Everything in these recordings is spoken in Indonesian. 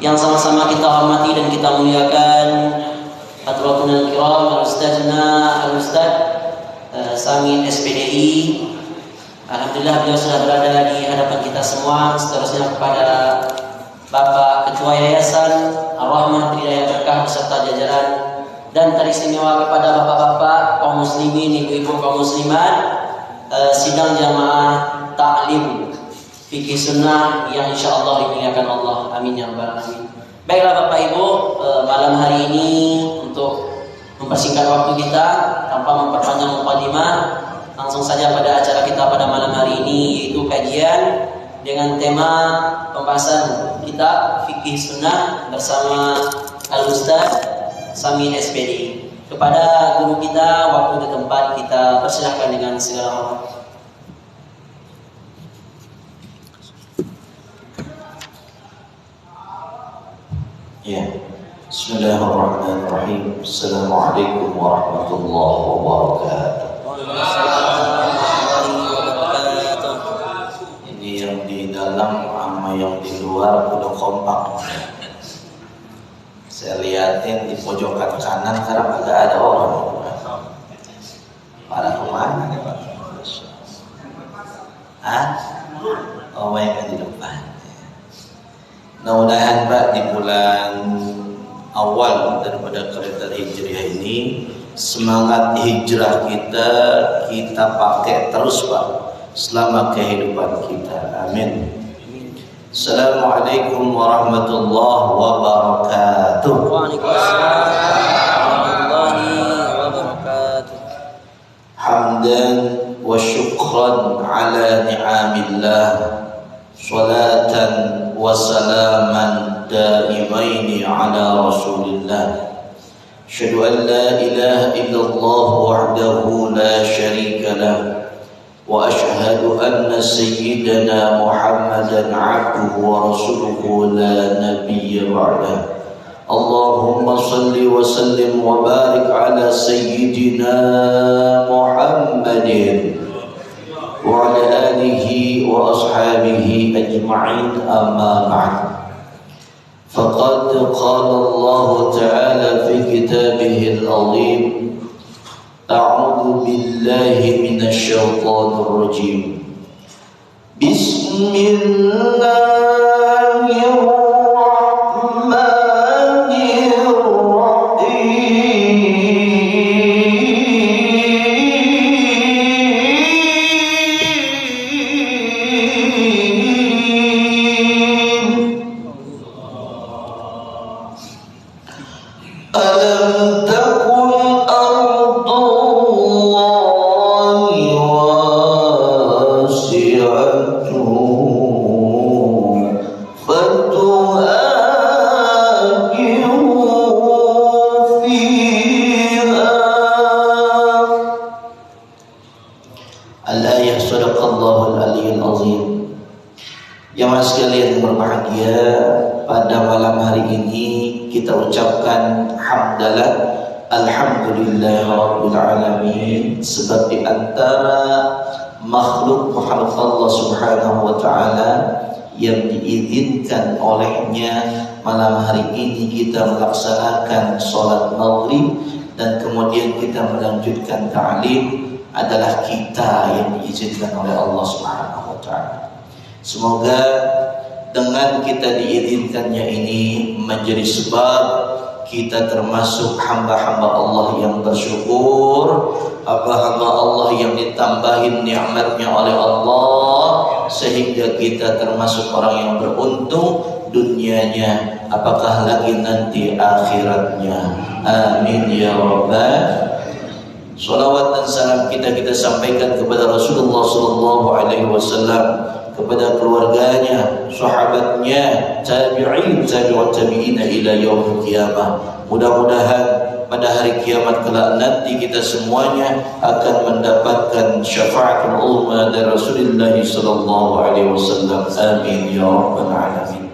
yang sama-sama kita hormati dan kita muliakan, Hadratul Kiram, Al-Ustaz Samin SPDI. Alhamdulillah beliau sudah berada di hadapan kita semua. Seterusnya kepada Bapak Ketua Yayasan Ar-Rahmah Hidayah Berkah beserta jajaran, dan teristimewa kepada bapak-bapak kaum muslimin, ibu-ibu kaum muslimat, sidang jamaah taklim fikih sunnah yang insyaallah dimuliakan Allah. Amin ya rabbal alamin. Baiklah Bapak Ibu, malam hari ini untuk mempersingkat waktu kita tanpa memperpanjang mukadimah, langsung saja pada acara kita pada malam hari ini, yaitu kajian dengan tema pembahasan kitab fikih sunnah bersama Al-Ustaz Samin SPD. Kepada guru kita, waktu dan tempat kita persilahkan dengan segala hormat. Ya, Bismillahirrahmanirrahim. Assalamualaikum warahmatullahi wabarakatuh. Ini yang di dalam sama yang di luar udah kompak. Saya lihatin di pojokan kanan sekarang agak ada orang. Pada kemana nih Pak? Hah? Oh, mereka di depan. Mudah-mudahan Pak di bulan awal daripada kalender Hijriah ini, semangat hijrah kita pakai terus Pak selama kehidupan kita. Amin. Assalamualaikum warahmatullahi wabarakatuh. Waalaikumsalam warahmatullahi wabarakatuh. Hamdan wa syukran ala ni'amillah, salatan wa salaman daimaini ala rasulillah. Asyhadu an la ilaha illallah wahdahu la syarika lah, wa asyhadu anna sayyidana Muhammadan abduhu wa rasuluhu la nabiyya ba'dah. Allahumma salli wa sallim wa barik ala sayyidina Muhammadin wa ala alihi wa ashabihi ajma'in, amma ba'd. Faqad qala Allah ta'ala fi kitabihi al-azim, a'udzu billahi minasy syaithanir rajim. Bismillahirrahmanirrahim. Alam takun ardullahi wasi'atun fatuhajiru fiha. Al-ayah sadaqallahul aliyyul azim. Jamaah sekalian berbahagia, pada malam hari ini kita ucapkan hamdalah alhamdulillahirabbil alamin, sebab di antara makhluk Allah Subhanahu wa taala yang diizinkan olehnya malam hari ini kita melaksanakan salat maghrib dan kemudian kita melanjutkan ta'lim adalah kita yang diizinkan oleh Allah Subhanahu wa taala. Semoga dengan kita diizinkannya ini menjadi sebab kita termasuk hamba-hamba Allah yang bersyukur, hamba-hamba Allah yang ditambahin nikmatnya oleh Allah, sehingga kita termasuk orang yang beruntung dunianya, apakah lagi nanti akhiratnya. Amin ya rabbal. Salawat dan salam kita sampaikan kepada Rasulullah sallallahu alaihi wasallam, kepada keluarganya, sahabatnya, tabi'in, tabi'ut tabi'ina ila yaumil qiyamah. Mudah-mudahan pada hari kiamat kelak nanti kita semuanya akan mendapatkan syafaatul uzma dari Rasulullah sallallahu alaihi wasallam. Amin ya rabbal alamin.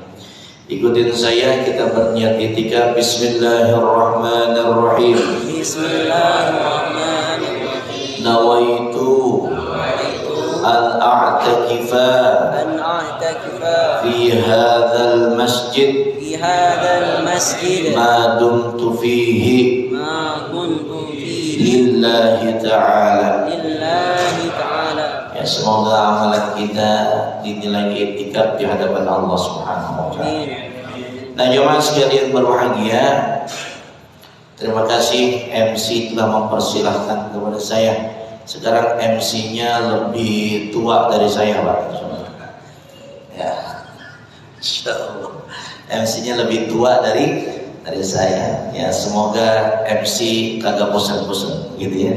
Ikutin saya, kita berniat ketika Bismillahirrahmanirrahim. Bismillahirrahmanirrahim. Nawaitu an a'takifa fi hadzal masjid ma dumtu fihi lillahi ta'ala. Ya, semoga amalan kita dinilai etika di hadapan Allah Subhanahu wa taala. Nah, jemaah sekalian berbahagia, terima kasih MC telah mempersilahkan kepada saya. Sekarang MC-nya lebih tua dari saya, Pak. Ya, insyaallah. MC-nya lebih tua dari saya. Ya, semoga MC kagak bosan-bosan gitu ya.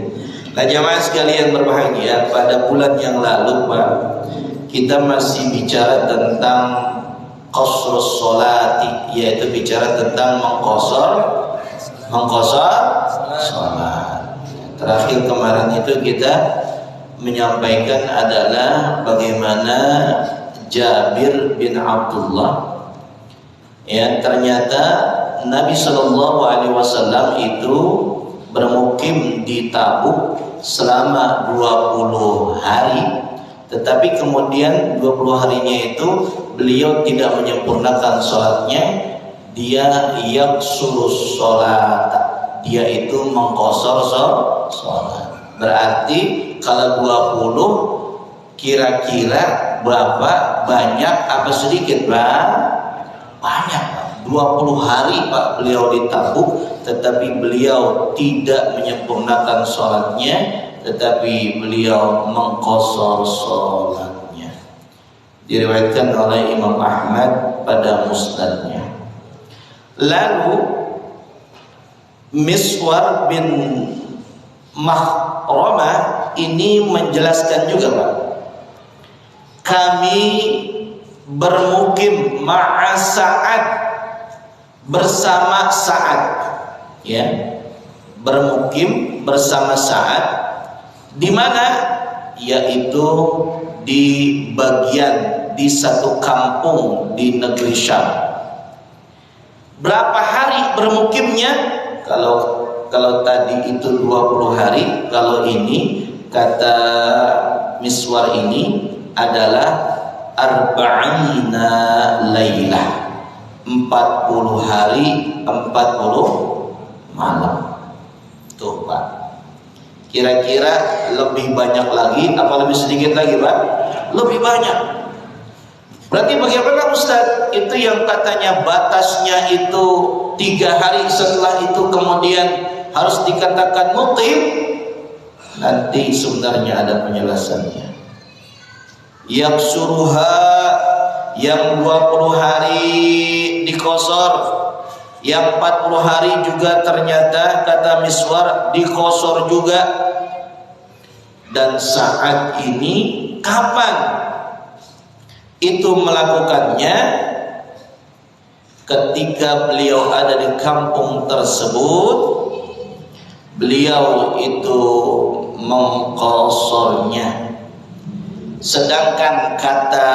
Nah, jemaah sekalian berbahagia, pada bulan yang lalu, Pak, kita masih bicara tentang qasrus sholati, yaitu bicara tentang mengqasar sholat. Terakhir kemarin itu kita menyampaikan adalah bagaimana Jabir bin Abdullah, ya, ternyata Nabi Shallallahu Alaihi Wasallam itu bermukim di Tabuk selama 20 hari. Tetapi kemudian 20 harinya itu beliau tidak menyempurnakan sholatnya. Dia yaksurus sholat, dia itu mengqasar sholat. Berarti kalau 20 kira-kira berapa? Banyak apa sedikit, Pak? Banyak, Pak. 20 hari Pak beliau di Tabuk, tetapi beliau tidak menyempurnakan sholatnya, tetapi beliau mengqasar sholatnya. Diriwayatkan oleh Imam Ahmad pada musnadnya. Lalu Miswar bin Mahramah ini menjelaskan juga, Pak, kami bermukim ma'a Sa'ad, bersama Sa'ad, ya, bermukim bersama Sa'ad. Di mana? Yaitu di bagian, di satu kampung di negeri Syam. Berapa hari bermukimnya? Kalau tadi itu 20 hari, kalau ini kata Miswar ini adalah arba'ina lailah, 40 hari 40 malam. Tuh, Pak. Kira-kira lebih banyak lagi apa lebih sedikit lagi, Pak? Lebih banyak. Berarti bagaimana Ustaz? Itu yang katanya batasnya itu 3 hari, setelah itu kemudian harus dikatakan muqim. Nanti sebenarnya ada penjelasannya. Yaksuruha, yang 20 hari diqasar, yang 40 hari juga ternyata kata Miswar diqasar juga. Dan saat ini kapan itu melakukannya? Ketika beliau ada di kampung tersebut, beliau itu mengqasarnya. Sedangkan kata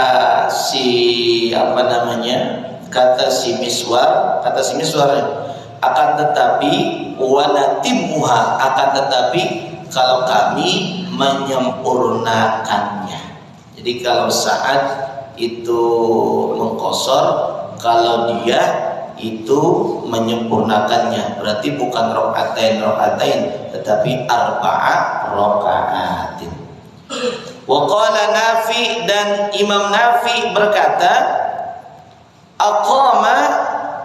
si kata si Miswar akan tetapi wanatimuha, akan tetapi kalau kami menyempurnakannya. Jadi kalau saat itu mengqasar, kalau dia itu menyempurnakannya, berarti bukan rokaatain tetapi arba'a rokaatin. Wa qala Nafi, dan Imam Nafi berkata, aqama,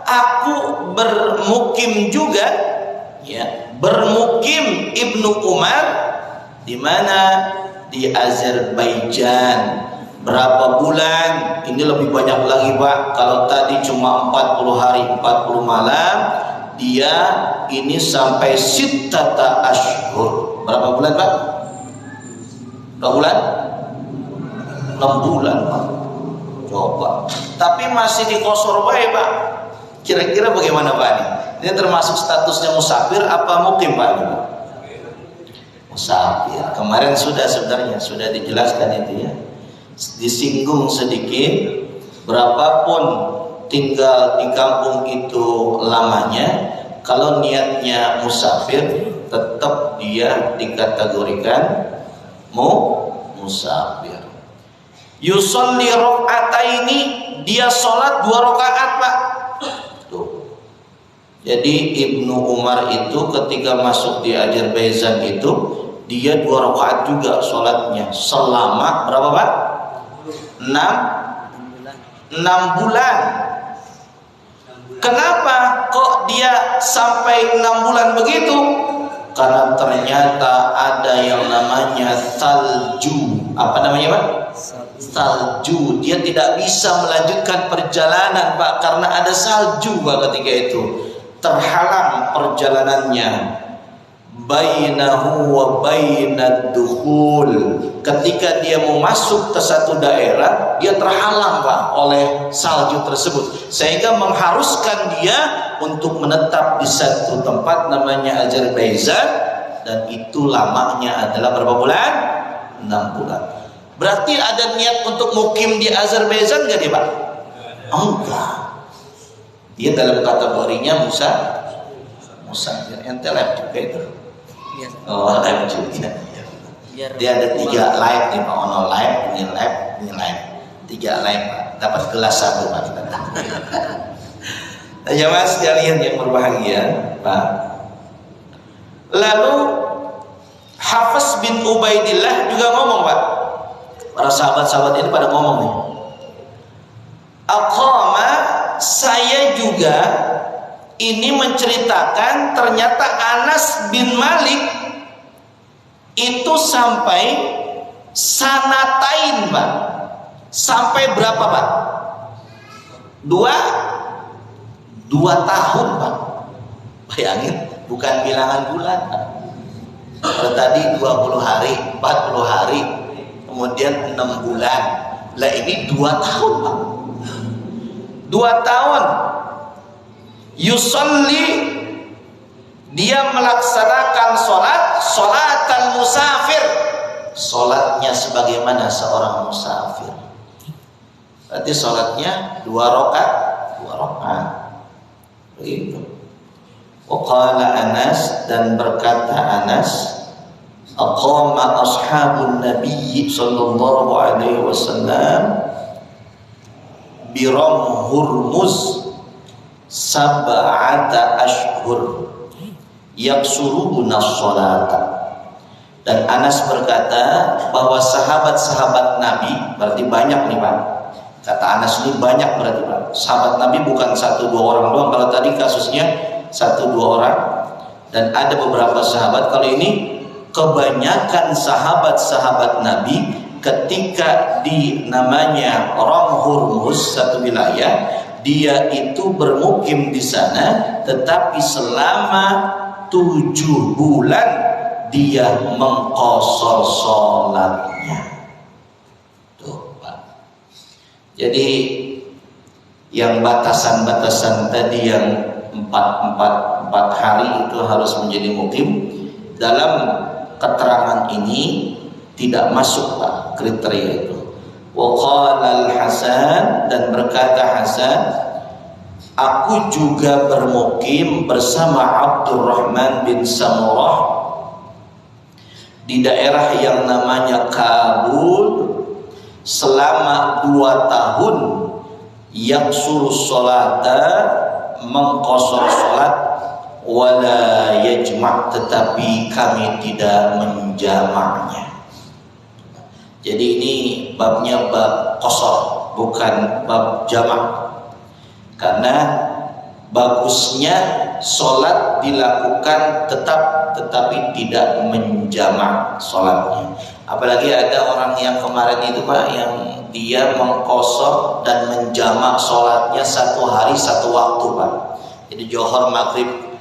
aku bermukim juga, ya, bermukim Ibnu Umar di mana? Di Azerbaijan. Berapa bulan? Ini lebih banyak lagi, Pak. Kalau tadi cuma 40 hari 40 malam, dia ini sampai sittata ashhur. Berapa bulan, Pak? Berapa bulan? 6 bulan, Pak. Coba. Tapi masih di qasar bae, Pak. Kira-kira bagaimana, Pak? Ini termasuk statusnya musafir apa mukim, Pak? Musafir. Kemarin sebenarnya sudah dijelaskan itu, ya. Disinggung sedikit, berapapun tinggal di kampung itu lamanya, kalau niatnya musafir, tetap dia dikategorikan musafir. Yusolli rakaataini, dia sholat 2 rakaat, Pak. Tuh. Jadi Ibnu Umar itu ketika masuk di Azerbaijan itu dia 2 rakaat juga sholatnya selama berapa, Pak? 6 bulan. Kenapa kok dia sampai 6 bulan begitu? Karena ternyata ada yang namanya salju. Apa namanya, Pak? Salju. Dia tidak bisa melanjutkan perjalanan, Pak, karena ada salju, Pak, ketika itu. Terhalang perjalanannya. Bainahu wa bainad dukhul. Ketika dia mau masuk ke satu daerah, dia terhalang, Pak, oleh salju tersebut, sehingga mengharuskan dia untuk menetap di satu tempat namanya Azerbaijan, dan itu lamanya adalah berapa bulan? 6 bulan. Berarti ada niat untuk mukim di Azerbaijan enggak dia, Pak? Enggak. Dia dalam kategorinya musafir. Ente lab juga itu. Oh, lab juga. Dia ada 3 live nih, Pak. Ono live, ini live, ini live. 3 live, Pak. Dapat gelas 1, Pak, kita. Ya, Mas, sekalian yang berbahagia, Pak. Lalu Hafiz bin Ubaidillah juga ngomong, Pak. Para sahabat-sahabat ini pada ngomong nih. Aqama, saya juga ini menceritakan ternyata Anas bin Malik itu sampai sanatain, Pak. Sampai berapa, Pak? 2 tahun, Pak. Bayangin, bukan bilangan bulan, Pak. Kalau tadi 20 hari, 40 hari, kemudian 6 bulan. Lah ini 2 tahun, Pak. 2 tahun. Yusolli, dia melaksanakan sholatan musafir, sholatnya sebagaimana seorang musafir. Berarti sholatnya 2 rakaat. Begitu. Waqala Anas, dan berkata Anas, aqama ashabun Nabi sallallahu alaihi wasallam biram Hurmuz 7 ashhur yaksuruna sholata. Dan Anas berkata bahwa sahabat-sahabat Nabi, berarti banyak nih, Pak. Kata Anas ini banyak berarti, Pak. Sahabat Nabi bukan 1-2 orang doang. Kalau tadi kasusnya 1-2 orang, dan ada beberapa sahabat. Kalau ini kebanyakan sahabat-sahabat Nabi ketika di namanya Ram Hurmuz, satu wilayah, dia itu bermukim di sana, tetapi selama 7 bulan dia mengqashar sholatnya. Tuh, Pak. Jadi yang batasan-batasan tadi yang 4 hari itu harus menjadi mukim, dalam keterangan ini tidak masuk, Pak, kriteria itu. Wa qala al-Hasan, dan berkata Hasan, aku juga bermukim bersama Abdurrahman bin Samurah di daerah yang namanya Kabul selama 2 tahun, yang suruh sholata, mengqashar sholat, wala yajma', tetapi kami tidak menjamaknya. Jadi ini babnya bab qashar, bukan bab jamak. Karena bagusnya sholat dilakukan tetap, tetapi tidak menjamak sholatnya. Apalagi ada orang yang kemarin itu, Pak, yang dia mengqashar dan menjamak sholatnya 1 hari 1 waktu, Pak. Jadi johor, maghrib,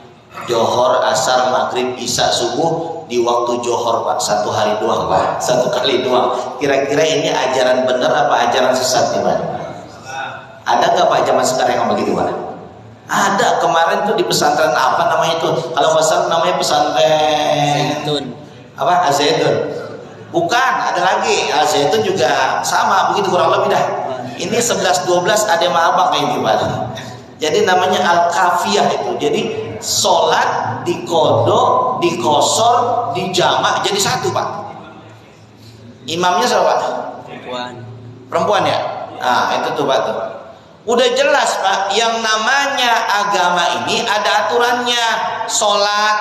johor, asar, maghrib, isya, subuh di waktu johor, Pak. 1 hari doang, Pak. 1 kali doang. Kira-kira ini ajaran benar apa ajaran sesat, Pak? Ada nggak, Pak, zaman sekarang yang begitu, Pak? Ada. Kemarin tuh di pesantren apa namanya itu? Kalau nggak salah namanya pesantren apa? Az-Zaitun. Bukan, ada lagi. Az-Zaitun juga sama, begitu kurang lebih dah. Ini 11-12 ada yang abang kayak ini, Pak. Jadi namanya al-kafiyah itu. Jadi sholat dikodok, dikosor, dijamak jadi 1, Pak. Imamnya siapa, Pak? Perempuan ya? Nah, itu tuh Pak tuh. Udah jelas Pak, yang namanya agama ini ada aturannya. Sholat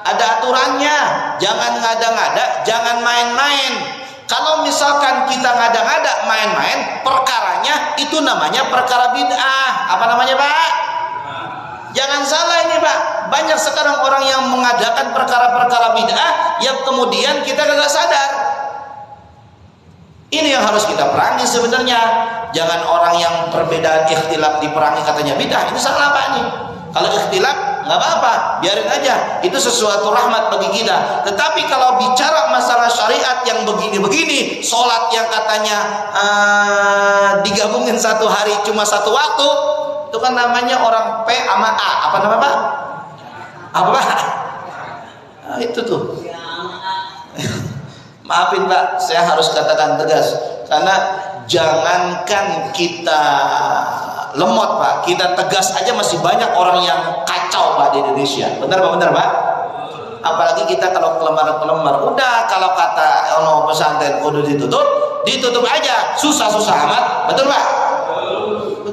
ada aturannya. Jangan ngada-ngada, jangan main-main. Kalau misalkan kita ngada-ngada, main-main, perkaranya itu namanya perkara bid'ah. Apa namanya Pak? Jangan salah ini Pak. Banyak sekarang orang yang mengadakan perkara-perkara bid'ah yang kemudian kita gak sadar. Ini yang harus kita perangi sebenarnya. Jangan orang yang perbedaan ikhtilaf diperangi katanya bid'ah. Ini salah Pak nih. Kalau ikhtilaf nggak apa-apa, biarin aja. Itu sesuatu rahmat bagi kita. Tetapi kalau bicara masalah syariat yang begini-begini, sholat yang katanya digabungin satu hari cuma satu waktu, itu kan namanya orang P sama A. Apa nama Pak? Apa Pak? Nah, itu tuh. Maafin Pak, saya harus katakan tegas. Karena jangankan kita lemot Pak, kita tegas aja masih banyak orang yang kacau Pak di Indonesia. Benar Pak? Benar Pak? Apalagi kita kalau kelemar-kelemar. Udah kalau kata ono pesantren kudu ditutup aja. Susah-susah amat. Betul Pak?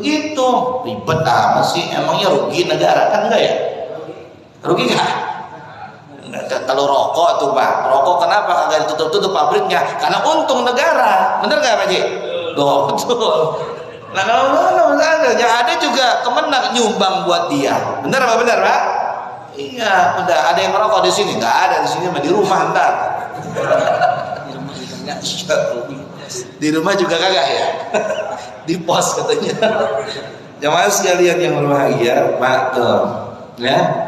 Begitu. Ribet amat sih. Emangnya rugi negara kan enggak ya? Rugi enggak? Kalau rokok tuh Pak, rokok kenapa kagak ditutup pabriknya? Karena untung negara, bener nggak Pak Ji? Loh, betul. Nah kalau yang ada juga Kemenak nyumbang buat dia, bener apa bener Pak? Iya, udah ada yang merokok di sini, nggak ada di sini, di rumah ntar. Di rumah juga kagak ya? Di pos katanya. Jamaah sekalian yang berbahagia, Pak tuh, ya.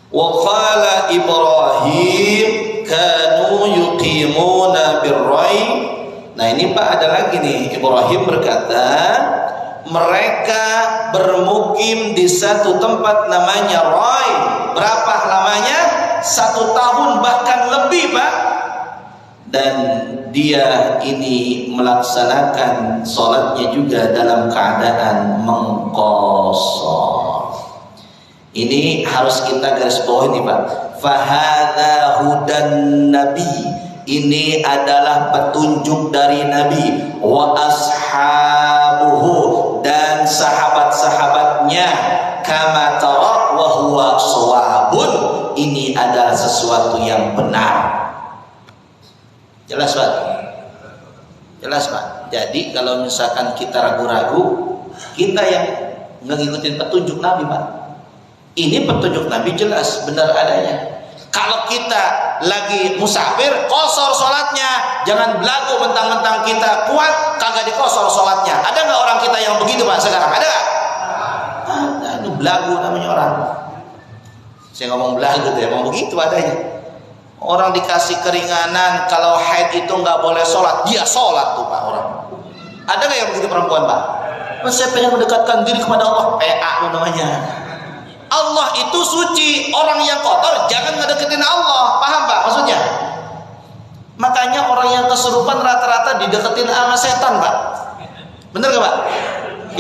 Wa qala Ibrahim kanu yuqimuna birrai. Nah ini Pak ada lagi nih, Ibrahim berkata mereka bermukim di satu tempat namanya Rai. Berapa lamanya? 1 tahun bahkan lebih Pak. Dan dia ini melaksanakan sholatnya juga dalam keadaan mengqashar. Ini harus kita garis bawah ini Pak. Fahadha hudan nabi. Ini adalah petunjuk dari Nabi. Wa ashabuhu, dan sahabat-sahabatnya. Kama tara wa huwa shawabun. Ini adalah sesuatu yang benar. Jelas Pak? Jelas Pak. Jadi kalau misalkan kita ragu-ragu, kita yang nggak ngikutin petunjuk Nabi Pak. Ini petunjuk Nabi jelas, benar adanya. Kalau kita lagi musafir, qashar sholatnya. Jangan belagu mentang-mentang kita kuat, kagak dikosor sholatnya. Ada nggak orang kita yang begitu Pak sekarang? Ada nggak? Ada, itu belagu namanya orang. Saya ngomong belagu tuh, emang begitu adanya. Orang dikasih keringanan, kalau haid itu nggak boleh sholat, dia sholat tuh Pak orang. Ada nggak yang begitu perempuan Pak? Saya pengen mendekatkan diri kepada Allah, PA namanya. Allah itu suci, orang yang kotor jangan ngedeketin Allah, paham Pak maksudnya? Makanya orang yang kesurupan rata-rata dideketin sama setan Pak. Bener gak Pak?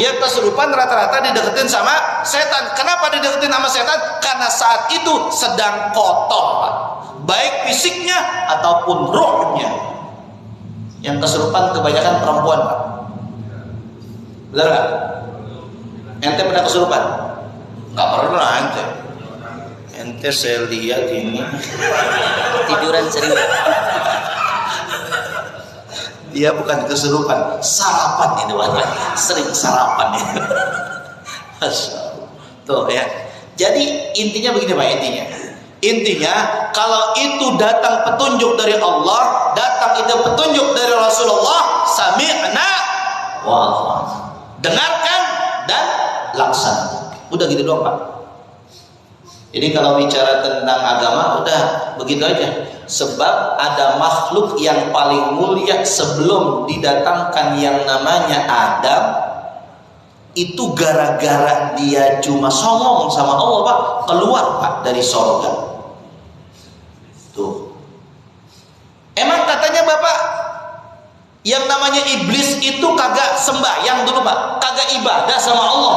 Yang kesurupan rata-rata dideketin sama setan. Kenapa dideketin sama setan? Karena saat itu sedang kotor Pak, baik fisiknya ataupun ruhnya. Yang kesurupan kebanyakan perempuan Pak. Bener gak? Ente pernah kesurupan? Gak pernah ente saya lihat ini tiduran sering. Dia bukan kesurupan, sarapan ini waktu sering sarapan ya. Masya Allah. Tuh ya. Jadi intinya begini Pak, intinya kalau itu datang petunjuk dari Allah, datang itu petunjuk dari Rasulullah, sami'na wa dengarkan dan laksanakan. Udah gitu doang Pak. Jadi kalau bicara tentang agama udah begitu aja. Sebab ada makhluk yang paling mulia sebelum didatangkan yang namanya Adam. Itu gara-gara dia cuma songong sama Allah Pak, keluar Pak dari surga. Tuh. Emang katanya Bapak yang namanya iblis itu kagak sembahyang dulu Pak, kagak ibadah sama Allah.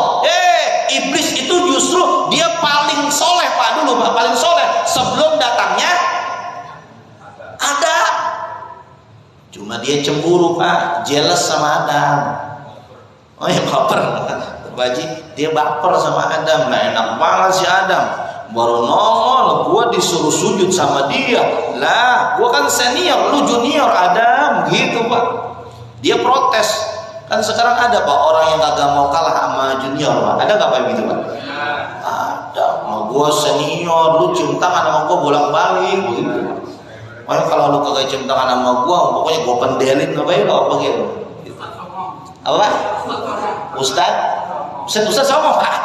Iblis itu justru dia paling soleh Pak dulu Pak, paling soleh sebelum datangnya ada. Cuma dia cemburu Pak, jealous sama Adam. Oh ya baper, Pak Haji, dia baper sama Adam. Nah enak banget si Adam. Baru nongol, gue disuruh sujud sama dia. Lah, gue kan senior, lu junior Adam, gitu Pak. Dia protes. Kan sekarang ada Pak orang yang kagak mau kalah sama junior Pak. Ada nggak Pak gitu Pak? Ada. Mau gue senior, lu cium tangan sama gue bolak-balik, gitu. Makanya kalau lu kagak cium tangan sama gue, pokoknya gue pendelin apa ya apa gitu. Apa? Ustaz sama Pak.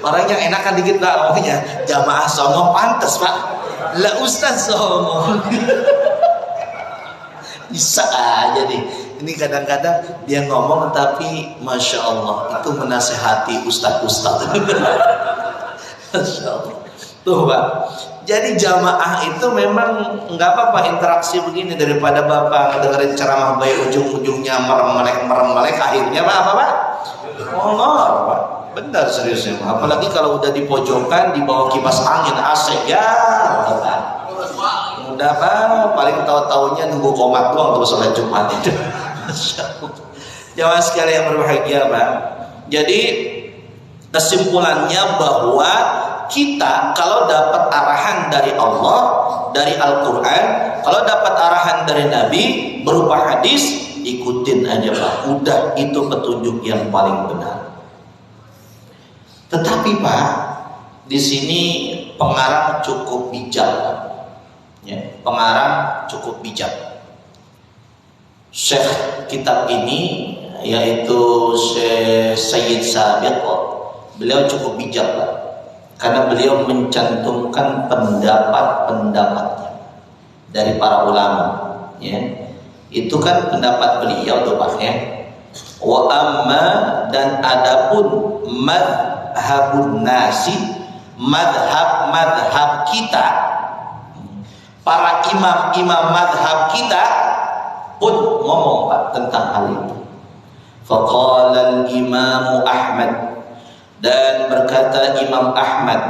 Orang yang enakan dikit Pak, ngomongnya jamaah songo pantes Pak. Lah Ustaz songo. Bisa aja nih. Ini kadang-kadang dia ngomong tapi Masya Allah itu menasehati Ustaz-Ustaz. Masya Allah. Tuh Pak. Jadi jamaah itu memang nggak apa-apa interaksi begini daripada Bapak dengerin ceramah baik ujung-ujungnya merem-melek akhirnya apa Pak? Ngomor Pak. Benar seriusnya, apalagi kalau udah di pojokan di bawah kipas angin AC ya, udah Pak, paling tahu-taunya nunggu komat doang terus sholat Jumat itu. Jamaah sekalian yang berbahagia Pak. Jadi kesimpulannya bahwa kita kalau dapat arahan dari Allah, dari Al-Quran, kalau dapat arahan dari Nabi berupa hadis, ikutin aja Pak. Udah itu petunjuk yang paling benar. Tetapi Pak, di sini pengarang cukup bijak, ya, pengarang cukup bijak. Syekh kitab ini yaitu Syekh Sayyid Sabiq, beliau cukup bijak Pak, karena beliau mencantumkan pendapat-pendapatnya dari para ulama. Ya, itu kan pendapat beliau tuh Pak ya. Wa amma dan adapun madhabun nasi, madhab kita, para imam madhab kita pun ngomong Pak tentang hal itu. Faqala al-Imam Ahmad, dan berkata Imam Ahmad,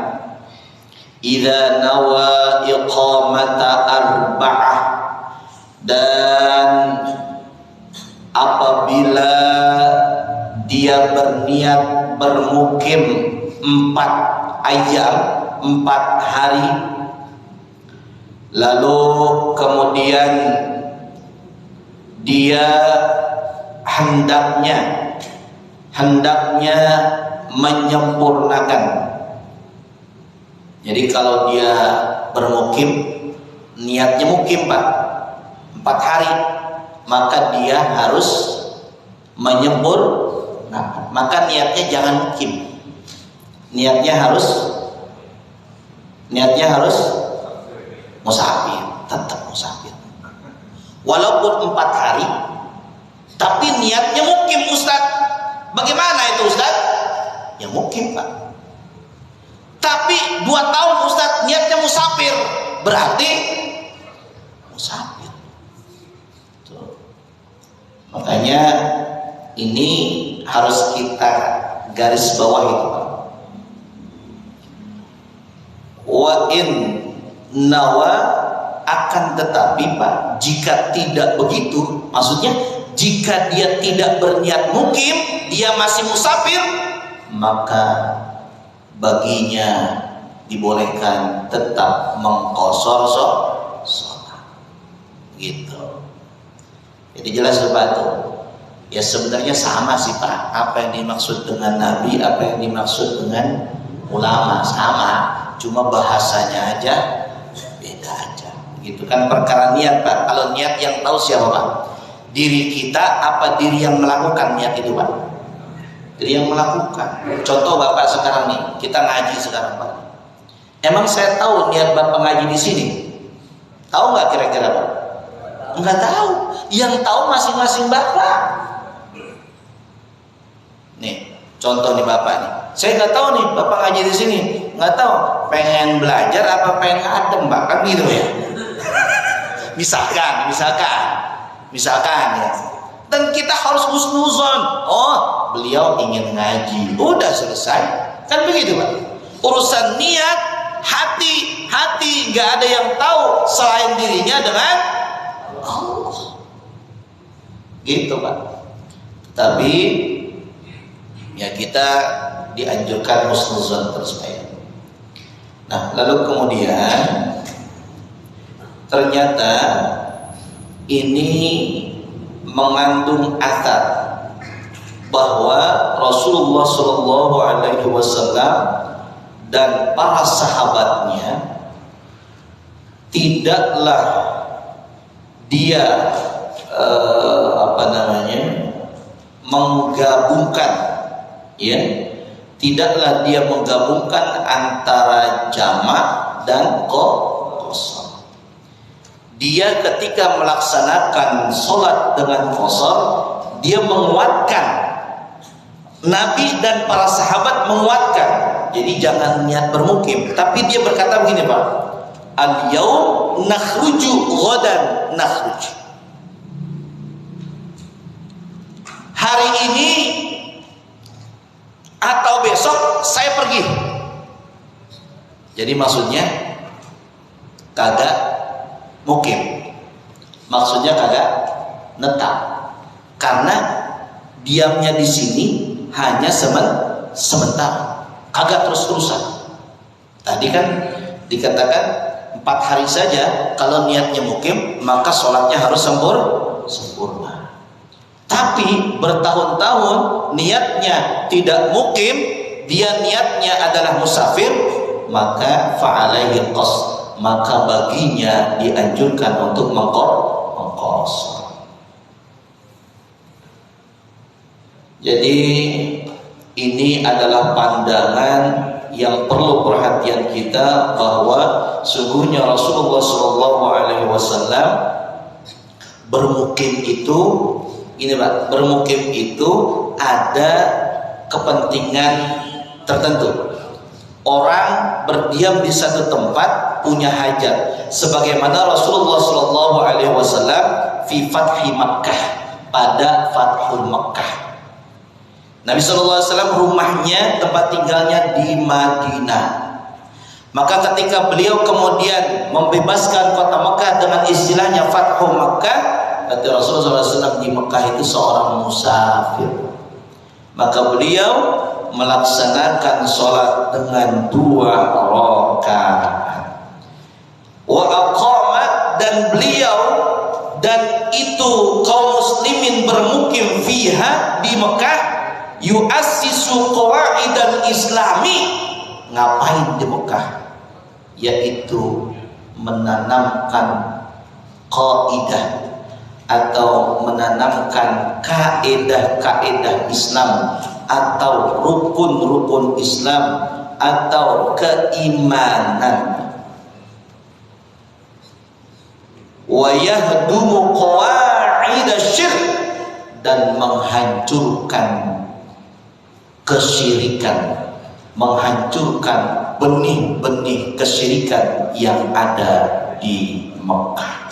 idza nawa iqamata arba'ah, dan apabila dia berniat bermukim 4 ayam, 4 hari, lalu kemudian dia hendaknya menyempurnakan. Jadi kalau dia bermukim, niatnya mukim Pak 4 hari, maka dia harus menyempurnakan. Maka niatnya jangan mukim, niatnya harus musafir, tetap musafir. Walaupun 4 hari, tapi niatnya mukim Ustaz. Bagaimana itu Ustaz? Ya mukim Pak. Tapi 2 tahun Ustaz niatnya musafir, berarti musafir. Tuh. Makanya ini harus kita garis bawah itu Pak. Wa in nawa, akan tetapi Pak, jika tidak begitu, maksudnya jika dia tidak berniat mukim, dia masih musafir, maka baginya dibolehkan tetap mengqashar sholat. Gitu. Jadi jelas Pak tuh. Ya sebenarnya sama sih Pak. Apa yang dimaksud dengan Nabi, apa yang dimaksud dengan ulama sama, cuma bahasanya aja beda aja. Gitu kan perkara niat Pak. Kalau niat yang tahu siapa Pak? Diri kita apa diri yang melakukan niat itu Pak? Diri yang melakukan. Contoh Bapak sekarang nih, kita ngaji sekarang Pak. Emang saya tahu niat Bapak ngaji di sini? Tahu nggak kira-kira Pak? Nggak tahu. Yang tahu masing-masing Bapak. Nih, contoh nih Bapak nih. Saya nggak tahu nih Bapak ngaji di sini. Nggak tahu. Pengen belajar apa pengen ngadem Pak? Kan gitu ya. Misalkan ya. Dan kita harus husnuzon. Oh, beliau ingin ngaji. Udah selesai. Kan begitu Pak. Urusan niat hati nggak ada yang tahu selain dirinya dengan Allah. Gitu Pak. Tapi ya kita dianjurkan husnuzon terus Pak. Nah, lalu kemudian ternyata ini mengandung athar bahwa Rasulullah SAW dan para sahabatnya tidaklah dia menggabungkan, ya, tidaklah dia menggabungkan antara jamak dan qasar. Dia ketika melaksanakan sholat dengan qasar, dia menguatkan, Nabi dan para sahabat menguatkan. Jadi jangan niat bermukim, tapi dia berkata begini Pak, al-yaum nakhruju ghadan nakhruj. Hari ini atau besok saya pergi. Jadi maksudnya kagak mukim, maksudnya kagak netap, karena diamnya di sini hanya sebentar, kagak terus-terusan. Tadi kan dikatakan 4 hari saja kalau niatnya mukim, maka sholatnya harus sempurna. Tapi bertahun-tahun niatnya tidak mukim, dia niatnya adalah musafir, maka fa'alaihi qasr, maka baginya dianjurkan untuk mengqasar. Jadi ini adalah pandangan yang perlu perhatian kita, bahwa sungguhnya Rasulullah SAW bermukim itu, ini Pak, bermukim itu ada kepentingan tertentu. Orang berdiam di satu tempat punya hajat, sebagaimana Rasulullah SAW fi fathi Makkah, pada Fathul Makkah. Nabi SAW rumahnya, tempat tinggalnya di Madinah. Maka ketika beliau kemudian membebaskan kota Makkah dengan istilahnya Fathul Makkah, kata Rasulullah SAW di Mekah itu seorang musafir. Maka beliau melaksanakan sholat dengan 2 rakaat. Wa aqama, dan beliau dan itu kaum muslimin bermukim fiha di Mekah, yu'assisu qawaidal islami. Ngapain di Mekah? Yaitu menanamkan kaidah atau menanamkan kaedah-kaedah Islam, atau rukun-rukun Islam, atau keimanan. Wa yahdumu qawaidash syirk, dan menghancurkan kesyirikan, menghancurkan benih-benih kesyirikan yang ada di Mekah.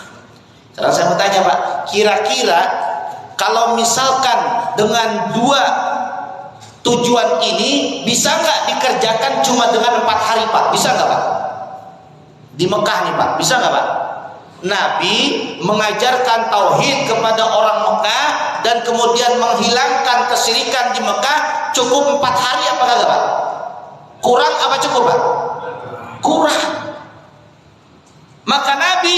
Sekarang saya mau tanya Pak, kira-kira kalau misalkan dengan 2 tujuan ini bisa nggak dikerjakan cuma dengan 4 hari Pak? Bisa nggak Pak? Di Mekah nih Pak, bisa nggak Pak? Nabi mengajarkan tauhid kepada orang Mekah dan kemudian menghilangkan kesyirikan di Mekah, cukup 4 hari apa nggak Pak? Kurang apa cukup Pak? Kurang. Maka Nabi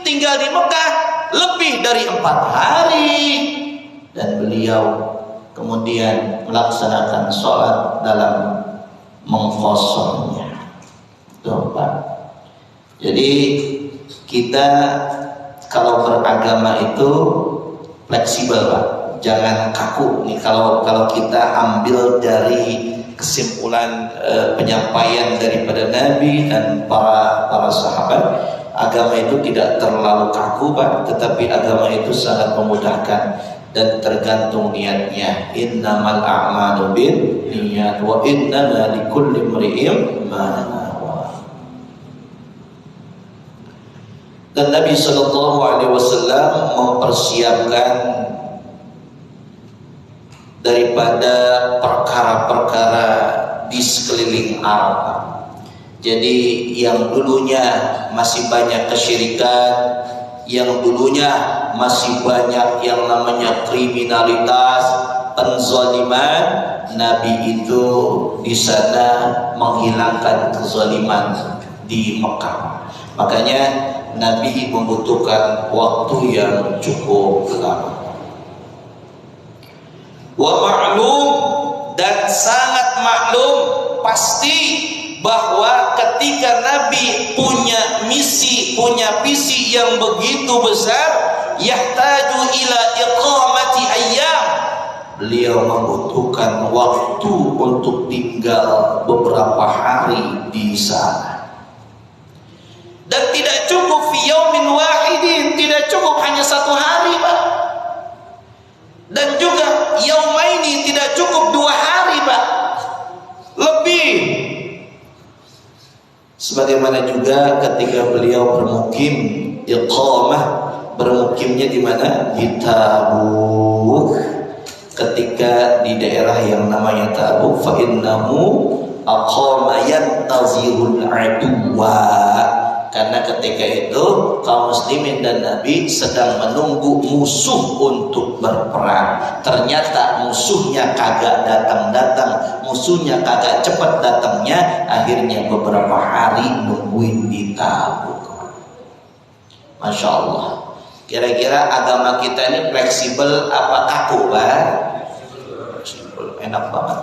tinggal di Mekah lebih dari 4 hari, dan beliau kemudian melaksanakan sholat dalam mengqasarnya. Tuh Pak. Jadi kita kalau beragama itu fleksibel Pak, jangan kaku nih. Kalau kita ambil dari kesimpulan penyampaian daripada Nabi dan para sahabat, agama itu tidak terlalu kaku Pak, tetapi agama itu sangat memudahkan dan tergantung niatnya. Innamal a'malu binniyat wa innama likulli imri'in ma nawa. Dan Nabi SAW mempersiapkan daripada perkara-perkara di sekeliling Arab. Jadi yang dulunya masih banyak kesyirikan, yang dulunya masih banyak yang namanya kriminalitas, penzaliman, Nabi itu di sana menghilangkan kezaliman di Mekah. Makanya Nabi membutuhkan waktu yang cukup lama. Wa ma'lum, dan sangat maklum pasti bahwa ketika Nabi punya misi, punya visi yang begitu besar, yahtaju ila iqamati ayyam, beliau membutuhkan waktu untuk tinggal beberapa hari di sana. Dan tidak cukup fi yaumin wahidin, tidak cukup hanya satu hari, Pak. Dan juga yaumaini, tidak cukup 2 hari, Pak. Lebih. Sebagaimana juga ketika beliau bermukim iqamah, bermukimnya di mana? Di Tabuk. Ketika di daerah yang namanya Tabuk, fa innahu aqama yantazirul aduwa, karena ketika itu kaum muslimin dan Nabi sedang menunggu musuh untuk berperang. Ternyata musuhnya kagak datang-datang, musuhnya kagak cepat datangnya, akhirnya beberapa hari nungguin di Tabuk. Masya Allah. Kira-kira agama kita ini fleksibel apa kaku, Pak? Fleksibel, enak banget.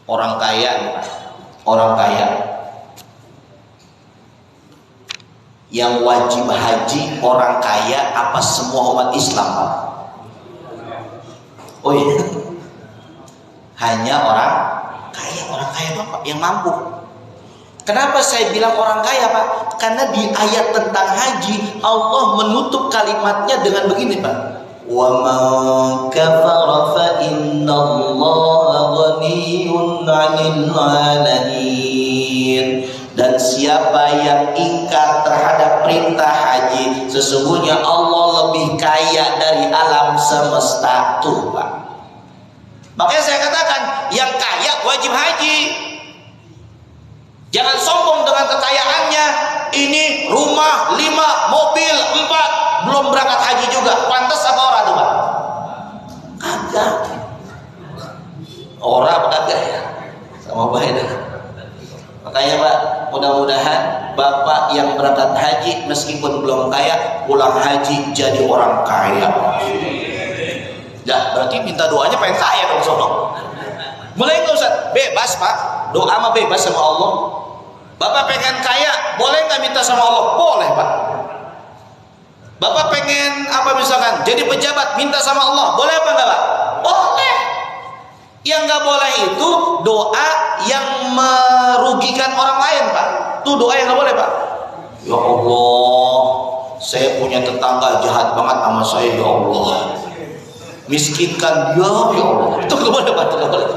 Orang kaya, orang kaya yang wajib haji orang kaya apa semua umat Islam, Pak? Oh iya, hanya orang kaya Bapak yang mampu. Kenapa saya bilang orang kaya, Pak? Karena di ayat tentang haji Allah menutup kalimatnya dengan begini, Pak. Wa man kafara fa innallaha ghaniyyun 'anil 'alamin. Dan siapa yang ingkar terhadap perintah haji, sesungguhnya Allah lebih kaya dari alam semesta. Tuh, Pak. Makanya saya katakan yang kaya wajib haji. Jangan sombong dengan kekayaannya. Ini rumah 5, mobil 4, belum berangkat haji juga. Pantas apa ora tuh, Pak? Kagak. Ora apa kagak ya? Sama baik dah. Makanya, Pak, mudah-mudahan Bapak yang berangkat haji meskipun belum kaya, pulang haji jadi orang kaya. Dah, berarti minta doanya pengen kaya dong, sono. Boleh nggak, Ustaz? Bebas, Pak. Doa mah bebas sama Allah. Bapak pengen kaya, boleh nggak minta sama Allah? Boleh, Pak. Bapak pengen apa misalkan? Jadi pejabat, minta sama Allah. Boleh apa enggak, Pak? Boleh. Yang nggak boleh itu doa yang merugikan orang lain, Pak. Itu doa yang nggak boleh, Pak. Ya Allah, saya punya tetangga jahat banget sama saya, ya Allah. Miskinkan dia, ya Allah. Itu nggak boleh, Pak. Itu nggak boleh.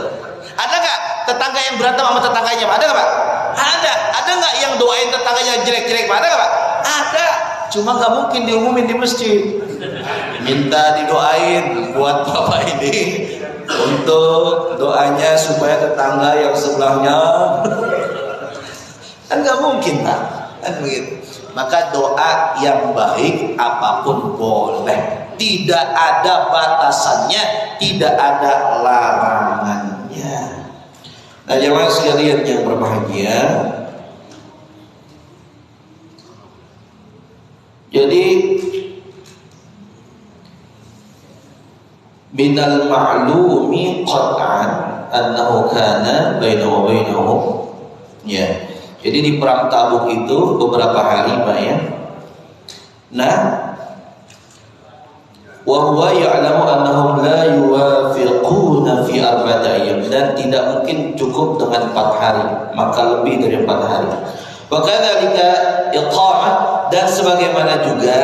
Ada nggak tetangga yang berantem sama tetangganya, Pak? Ada nggak, Pak? Ada. Ada nggak yang doain tetangganya jelek-jelek, Pak? Ada nggak, Pak? Ada. Cuma nggak mungkin diumumin di masjid. Minta didoain buat Bapak ini untuk doanya supaya tetangga yang sebelahnya kan nggak mungkin, Pak, kan begitu. Maka doa yang baik apapun boleh, tidak ada batasannya, tidak ada larangannya. Nah, jemaah sekalian yang berbahagia, jadi minal ma'lumi qat'an annahu kana bainahu wa bainahu, ya. Jadi di perang Tabuk itu beberapa hari, Pak, ya. Nah, wa huwa ya'lamu annahum la yuwafiquna fi 4 ayyam, dan tidak mungkin cukup dengan 4 hari, maka lebih dari 4 hari. Wa kadzalika iqamah, dan sebagaimana juga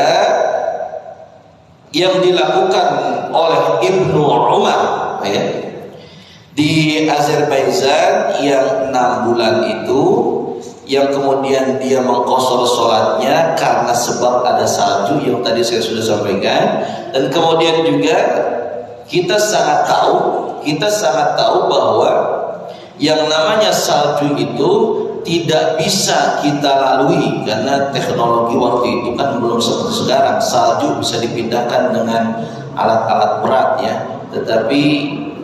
yang dilakukan oleh Ibnu Umar, ya, di Azerbaijan yang 6 bulan itu, yang kemudian dia mengqashar sholatnya karena sebab ada salju yang tadi saya sudah sampaikan. Dan kemudian juga kita sangat tahu bahwa yang namanya salju itu tidak bisa kita lalui karena teknologi waktu itu kan belum seperti sekarang. Salju bisa dipindahkan dengan alat-alat berat ya, tetapi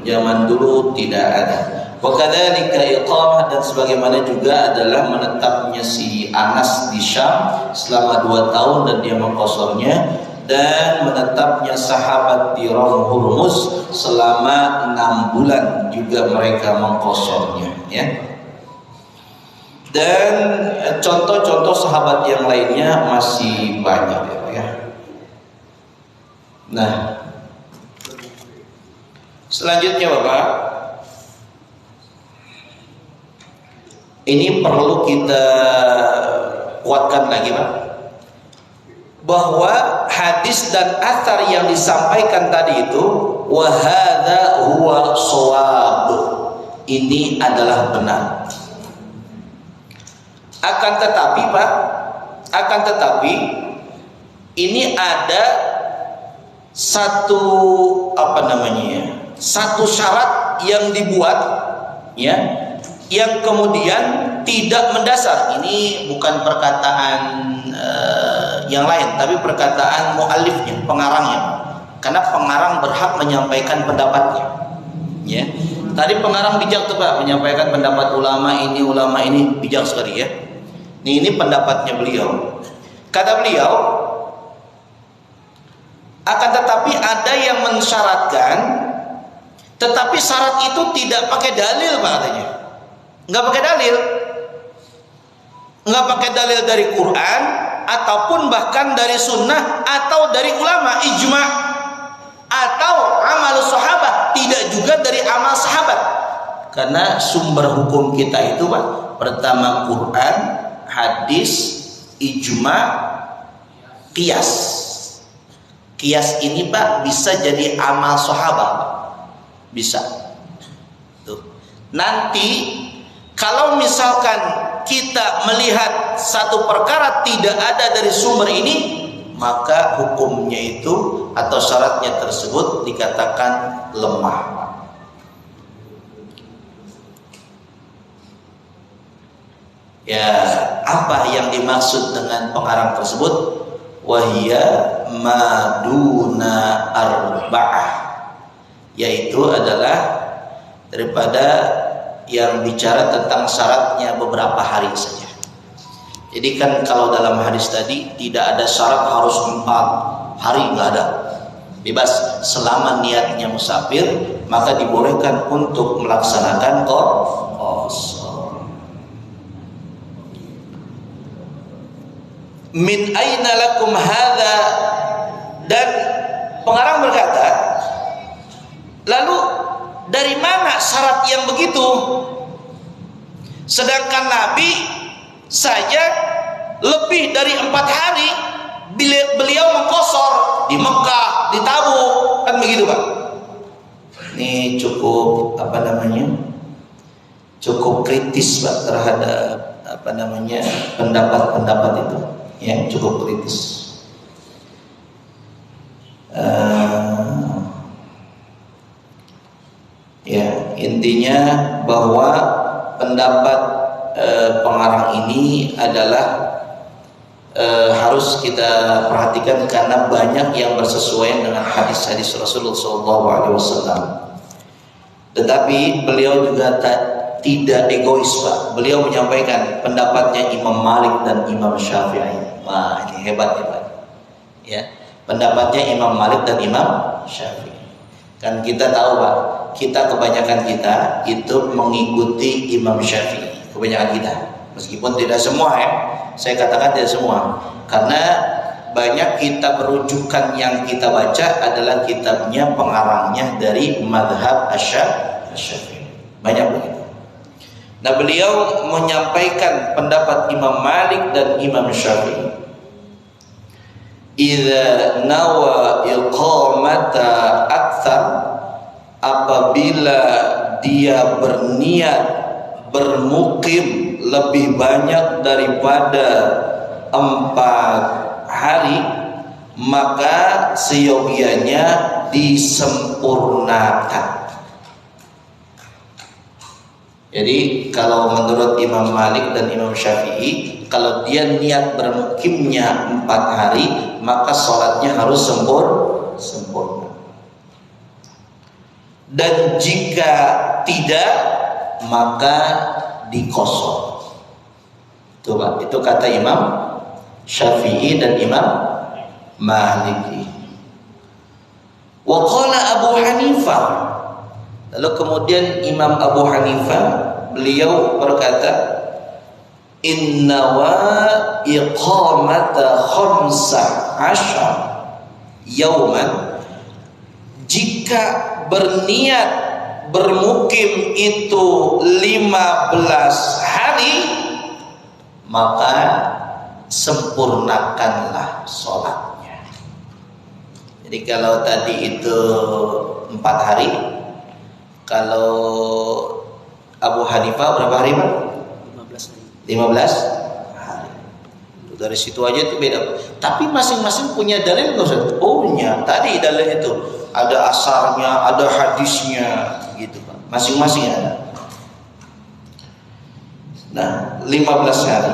zaman dulu tidak ada. Wa kadzalika iqamah, dan sebagaimana juga adalah menetapnya si Anas di Syam selama 2 tahun dan dia mengqasarnya, dan menetapnya sahabat di Raum Hurmuz selama 6 bulan juga mereka mengqasarnya ya. Dan contoh-contoh sahabat yang lainnya masih banyak ya. Nah, selanjutnya Bapak, ini perlu kita kuatkan lagi Pak, bahwa hadis dan athar yang disampaikan tadi itu wa hadza huwa shawab, ini adalah benar. Akan tetapi ini ada satu satu syarat yang dibuat ya, yang kemudian tidak mendasar. Ini bukan perkataan yang lain, tapi perkataan muallifnya, pengarangnya. Karena pengarang berhak menyampaikan pendapatnya. Ya. Tadi pengarang bijak tuh Pak, menyampaikan pendapat ulama ini bijak sekali ya. Ini pendapatnya beliau. Kata beliau, akan tetapi ada yang mensyaratkan, tetapi syarat itu tidak pakai dalil Pak katanya. Enggak pakai dalil. Enggak pakai dalil dari Quran ataupun bahkan dari sunnah atau dari ulama ijma atau amal sahabat, tidak juga dari amal sahabat. Karena sumber hukum kita itu Pak, pertama Quran, hadis, ijma, qiyas. Qiyas ini Pak bisa jadi amal sahabat. Bisa. Tuh. Nanti kalau misalkan kita melihat satu perkara tidak ada dari sumber ini, maka hukumnya itu atau syaratnya tersebut dikatakan lemah. Ya, apa yang dimaksud dengan pengarang tersebut? Wahia maduna arba'ah, yaitu adalah daripada yang bicara tentang syaratnya beberapa hari saja. Jadi kan kalau dalam hadis tadi tidak ada syarat harus 4 hari, nggak ada, bebas selama niatnya musafir, maka dibolehkan untuk melaksanakan qasar. Min aina lakum hadza, dan pengarang berkata, lalu dari mana syarat yang begitu? Sedangkan Nabi saja lebih dari 4 hari beliau mengqasar di Mekah, di Tabuk, kan begitu Pak. Ini cukup cukup kritis Pak terhadap pendapat-pendapat itu ya, cukup kritis. Ya, intinya bahwa pendapat pengarang ini adalah harus kita perhatikan karena banyak yang bersesuaian dengan hadis-hadis Rasulullah SAW. Tetapi beliau juga tidak egois Pak. Beliau menyampaikan pendapatnya Imam Malik dan Imam Syafi'i. Wah, ini hebat ya Pak. Ya, pendapatnya Imam Malik dan Imam Syafi'i. Kan kita tahu Pak, kebanyakan kita itu mengikuti Imam Syafi'i, kebanyakan kita. Meskipun tidak semua ya, saya katakan tidak semua, karena banyak kitab rujukan yang kita baca adalah kitabnya pengarangnya dari madhab Asy-Syafi'i, banyak begitu. Nah, beliau menyampaikan pendapat Imam Malik dan Imam Syafi'i. Idza nawa iqamata aktsar, apabila dia berniat bermukim lebih banyak daripada 4 hari, maka seyogianya disempurnakan. Jadi kalau menurut Imam Malik dan Imam Syafi'i, kalau dia niat bermukimnya 4 hari, maka sholatnya harus sempurna. Dan jika tidak, maka dikosor. Itu kata Imam Syafi'i dan Imam Maliki. Wa qala Abu Hanifah. Lalu kemudian Imam Abu Hanifah, beliau berkata, inna wa iqamata 15 yauman, jika berniat bermukim itu 15 hari, maka sempurnakanlah sholatnya. Jadi kalau tadi itu 4 hari, kalau Abu Hanifah berapa hari Pak? 15 hari. Dari situ aja itu beda. Tapi masing-masing punya dalil nggak Ustaz? Punya. Tadi dalil itu ada asarnya, ada hadisnya, gitu Pak. Masing-masing ada. Nah, 15 hari.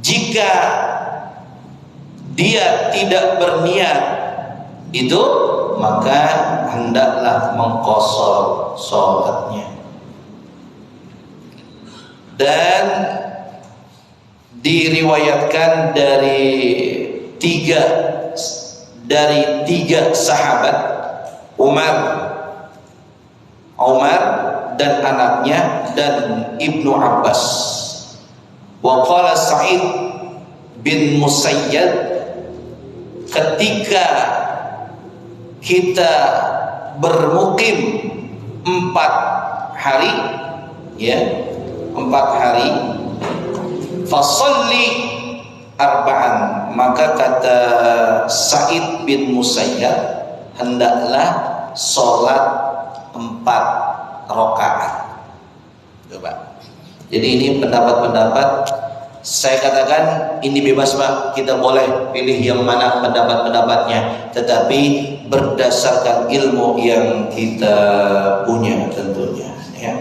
Jika dia tidak berniat itu, maka hendaklah mengqashar sholatnya. Dan diriwayatkan dari tiga sahabat, Umar dan anaknya, dan Ibnu Abbas. Wa qala Sa'id bin Musayyad, ketika kita bermukim 4 hari, ya, 4 hari, fasalli arba'an, maka kata Sa'id bin Musayyab, hendaklah sholat 4 rakaat. Coba. Jadi ini pendapat-pendapat, saya katakan ini bebas Pak, kita boleh pilih yang mana pendapat-pendapatnya, tetapi berdasarkan ilmu yang kita punya tentunya, ya.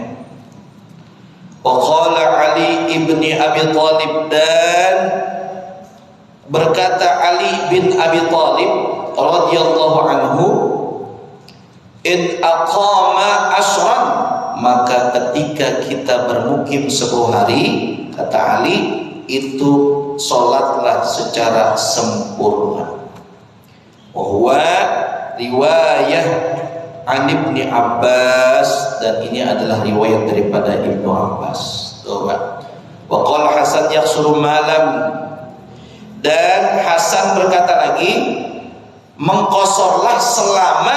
Wa qala Ali ibni Abi Thalib, dan berkata Ali bin Abi Thalib radhiyallahu anhu, in aqama ashran, maka ketika kita bermukim 10 hari, kata Ali, itu sholatlah secara sempurna. Wa huwa riwayah an Ibni Abbas, dan ini adalah riwayat daripada Ibnu Abbas. Coba. Wa qala Hasan yaqsuru malam, dan Hasan berkata lagi, mengqasharlah selama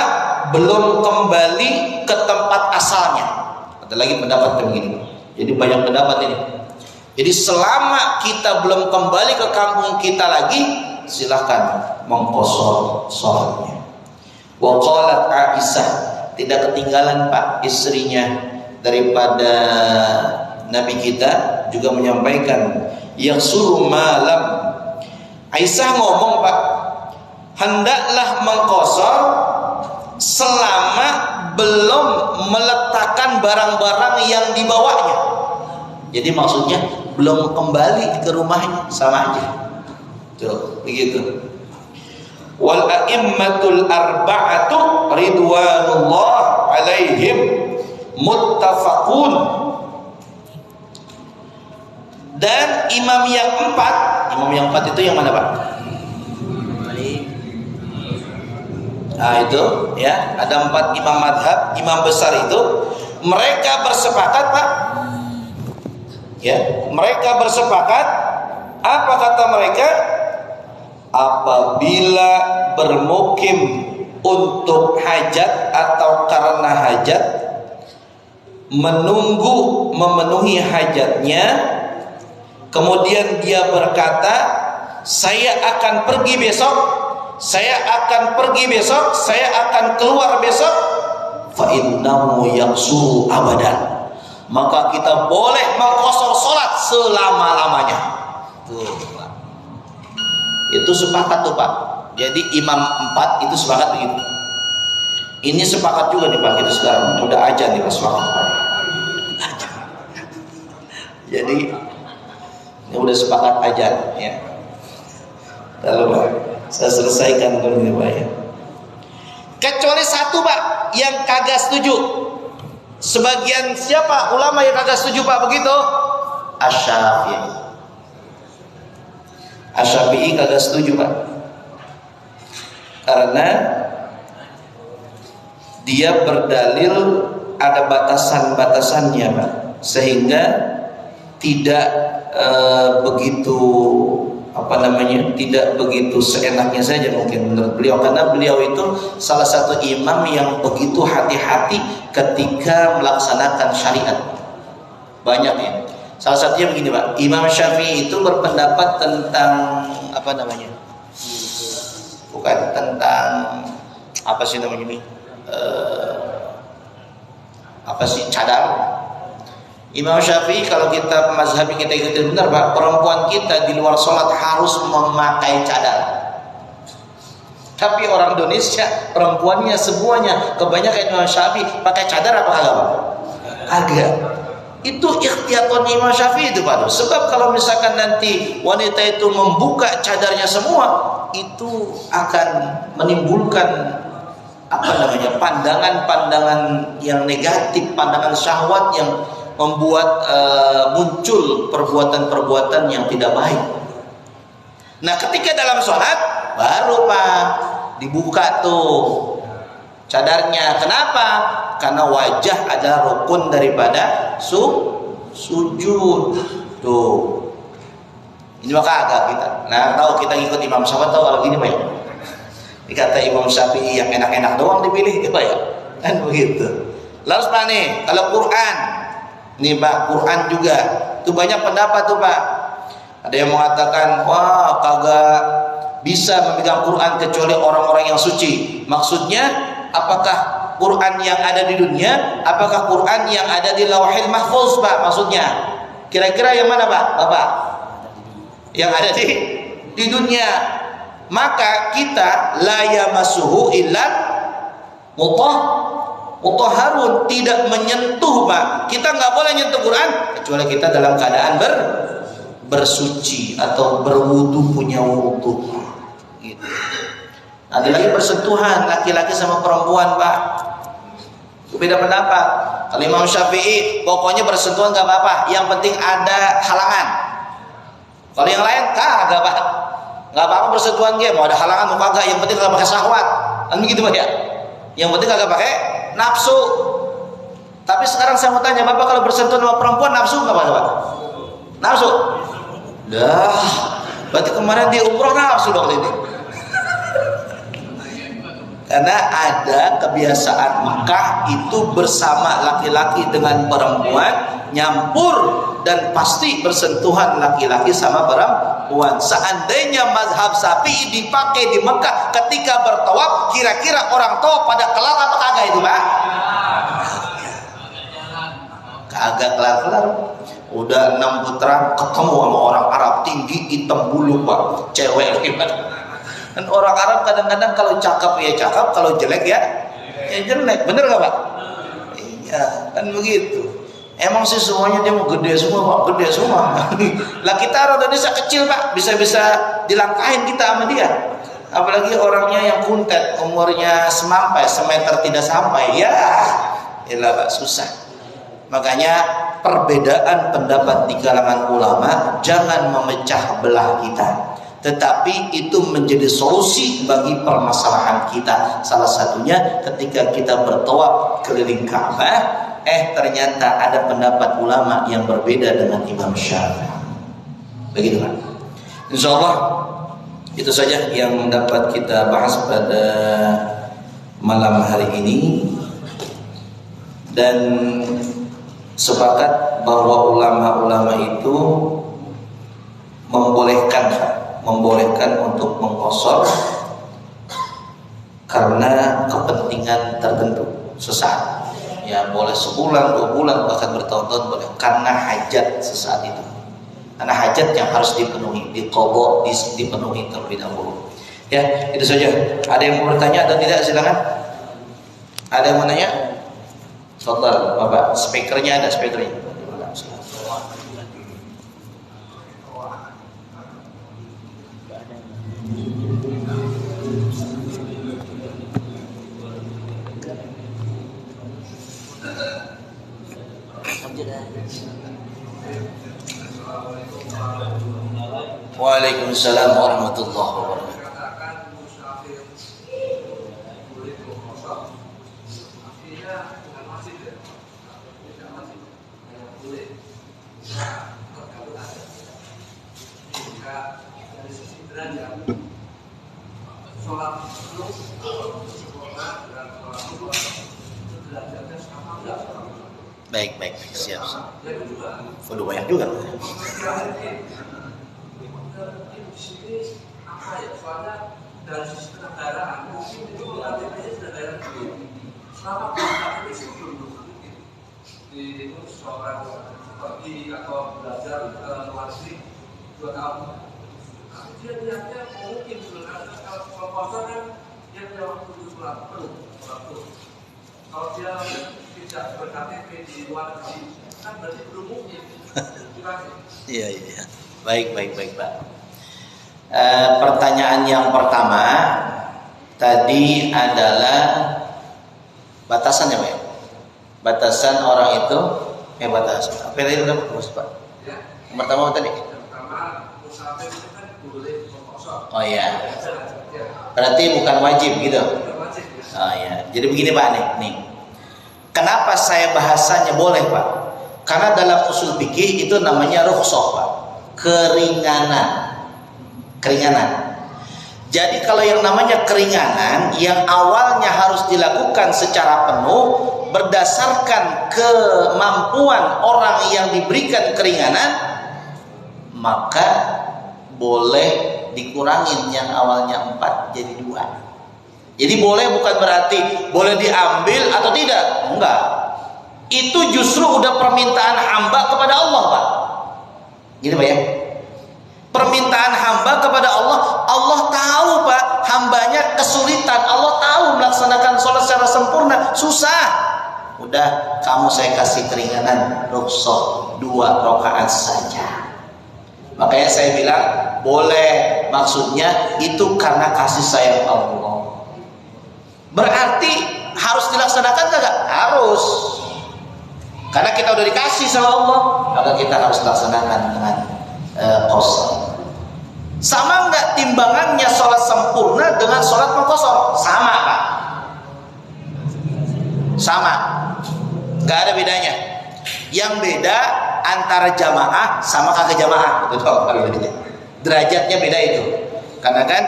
belum kembali ke tempat asalnya. Ada lagi pendapat begini. Jadi banyak pendapat ini. Jadi selama kita belum kembali ke kampung kita lagi, silahkan mengqashar sholatnya. Wa qalat Aisyah, tidak ketinggalan Pak, istrinya daripada Nabi kita juga menyampaikan, yang suruh malam. Aisyah ngomong Pak, hendaklah mengqashar selama belum meletakkan barang-barang yang dibawanya. Jadi maksudnya belum kembali ke rumahnya, sama aja. Tuh, begitu. Wal a'immatul arba'atu ridwanullah alaihim muttafaqun. Dan imam yang 4 itu yang mana Pak? Nah itu ya, ada 4 imam madhab, imam besar itu, mereka bersepakat Pak, ya, mereka bersepakat, apa kata mereka? Apabila bermukim untuk hajat atau karena hajat, menunggu memenuhi hajatnya, kemudian dia berkata, saya akan pergi besok, saya akan keluar besok, fa innahu yaqsuru abadan, maka kita boleh mengqashar salat selama-lamanya. Tuh. Itu sepakat tuh Pak. Jadi imam 4 itu sepakat begitu. Ini sepakat juga nih Pak, kita sekarang udah ajan nih Pak, sepakat Pak. Jadi ini udah sepakat aja ya. Lalu saya selesaikan dulu ini Pak ya. Kecuali satu Pak yang kagak setuju. Sebagian siapa ulama yang kagak setuju Pak begitu? Asy-Syafi'i. Asy-Syafi'i kagak setuju Pak. Karena dia berdalil ada batasan-batasannya Pak, sehingga tidak begitu tidak begitu seenaknya saja mungkin menurut beliau, karena beliau itu salah satu imam yang begitu hati-hati ketika melaksanakan syariat. Banyak ya. Salah satunya begini Pak, Imam Syafi'i itu berpendapat tentang bukan tentang cadar. Imam Syafi'i kalau kita mazhabi kita ikuti benar Pak, perempuan kita di luar sholat harus memakai cadar. Tapi orang Indonesia perempuannya semuanya kebanyakan Imam Syafi'i pakai cadar apa kagak Pak? Kagak. Itu ikhtiyatun Imam Syafi'i itu Pak. Sebab kalau misalkan nanti wanita itu membuka cadarnya semua, itu akan menimbulkan pandangan-pandangan yang negatif, pandangan syahwat yang membuat muncul perbuatan-perbuatan yang tidak baik. Nah, ketika dalam sholat baru Pak dibuka tuh cadarnya. Kenapa? Karena wajah adalah rukun daripada sujud. Tuh. Ini maka agak kita. Nah, tahu kita ikut Imam Syafi'i tahu kalau gini Pak ya. Dikata Imam Syafi'i yang enak-enak doang dipilih gitu ya. Kan begitu. Lalu Pak nih, kalau Quran nih Pak, Quran juga itu banyak pendapat tuh Pak. Ada yang mengatakan wah kagak bisa memegang Quran kecuali orang-orang yang suci. Maksudnya apakah Quran yang ada di dunia, apakah Quran yang ada di Lauhil Mahfuz Pak? Maksudnya kira-kira yang mana Pak? Bapak? Yang ada di dunia. Maka kita la yamassuhu illa mutahharun, tidak menyentuh Pak. Kita nggak boleh nyentuh Quran kecuali kita dalam keadaan bersuci atau berwudu, punya wudu. Gitu. Ada lagi bersentuhan laki-laki sama perempuan Pak. Beda pendapat. Kalau Imam Syafi'i pokoknya bersentuhan nggak apa-apa, yang penting ada halangan. Kalau yang lain kagak Pak. Nggak apa-apa bersentuhan dia, mau ada halangan mau kagak, yang penting nggak pakai syahwat. Kan begitu Pak ya. Yang penting kagak pakai nafsu. Tapi sekarang saya mau tanya Bapak, kalau bersentuhan sama perempuan nafsu nggak Pak? Nafsu? Dah, berarti kemarin dia umroh nafsu dong ini. Karena ada kebiasaan Mekah itu bersama laki-laki dengan perempuan nyampur, dan pasti bersentuhan laki-laki sama perempuan. Seandainya mazhab Syafi'i dipakai di Mekah ketika bertawaf, kira-kira orang tawaf pada kelar apa kagak itu Pak? Kagak kelar-kelar. Udah 6 putaran ketemu sama orang Arab tinggi hitam bulu Pak, cewek hebat. Dan orang Arab kadang-kadang kalau cakep ya cakep, kalau jelek ya jelek. Bener gak Pak? Iya, kan begitu. Emang sih semuanya dia mau gede semua Pak, gede semua. Lah kita orang Indonesia kecil Pak, bisa-bisa dilangkahin kita sama dia. Apalagi orangnya yang kuntet, umurnya semeter tidak sampai. Ya, elah Pak, susah. Makanya perbedaan pendapat di kalangan ulama jangan memecah belah kita, tetapi itu menjadi solusi bagi permasalahan kita. Salah satunya ketika kita bertawaf keliling Ka'bah, ternyata ada pendapat ulama yang berbeda dengan Imam Syafi'i. Begitu kan? Insyaallah itu saja yang dapat kita bahas pada malam hari ini, dan sepakat bahwa ulama-ulama itu membolehkan untuk mengkosor karena kepentingan tertentu sesaat. Ya boleh sebulan, 2 bulan, bahkan bertahun-tahun boleh, karena hajat sesaat itu. Karena hajat yang harus dipenuhi, dipenuhi terlebih dahulu. Ya, itu saja. Ada yang mau bertanya atau tidak? Silakan. Ada yang mau nanya? Fadhal, Bapak. Speakernya ada, speakernya. Waalaikumsalam warahmatullahi wabarakatuh. Baik, siap. Waduh, banyak juga. Dari sisi kenegaraan mungkin itu KTP-nya sudah daerah dulu. Selama KTP itu belum mungkin di itu seorang pergi atau belajar ke luar negeri 2 tahun. Dia lihatnya mungkin sebenarnya kalau kosong kan dia punya waktu surat penuh. Kalau dia tidak ber-KTP di luar negeri kan berarti belum mungkin. Iya. Baik, Pak. Pertanyaan yang pertama tadi adalah batasan ya Pak? Batasan orang itu batasan. Apa tadi udah Pak? Yang pertama apa tadi? Pertama, musafir itu kan boleh kosong. Oh iya. Berarti bukan wajib gitu. Oh iya. Jadi begini Pak nih. Kenapa saya bahasanya boleh Pak? Karena dalam usul fikih itu namanya rukhsah Pak. Keringanan. Jadi kalau yang namanya keringanan yang awalnya harus dilakukan secara penuh berdasarkan kemampuan orang yang diberikan keringanan, maka boleh dikurangin yang awalnya 4 jadi 2. Jadi boleh bukan berarti boleh diambil atau tidak, enggak. Itu justru udah permintaan hamba kepada Allah Pak. Gini Pak ya. Permintaan hamba kepada Allah. Allah tahu Pak, hambanya kesulitan. Allah tahu melaksanakan sholat secara sempurna susah. Udah, kamu saya kasih keringanan, rukhsah 2 rakaat saja. Makanya saya bilang boleh, maksudnya itu karena kasih sayang Allah. Berarti harus dilaksanakan enggak? Harus. Karena kita udah dikasih sama Allah, maka kita harus laksanakan dengan qasar. Sama enggak timbangannya sholat sempurna dengan sholat mengqasar? Sama Pak. Sama. Enggak ada bedanya. Yang beda antara jamaah sama kagak jamaah. Itu bedanya. Derajatnya beda itu. Karena kan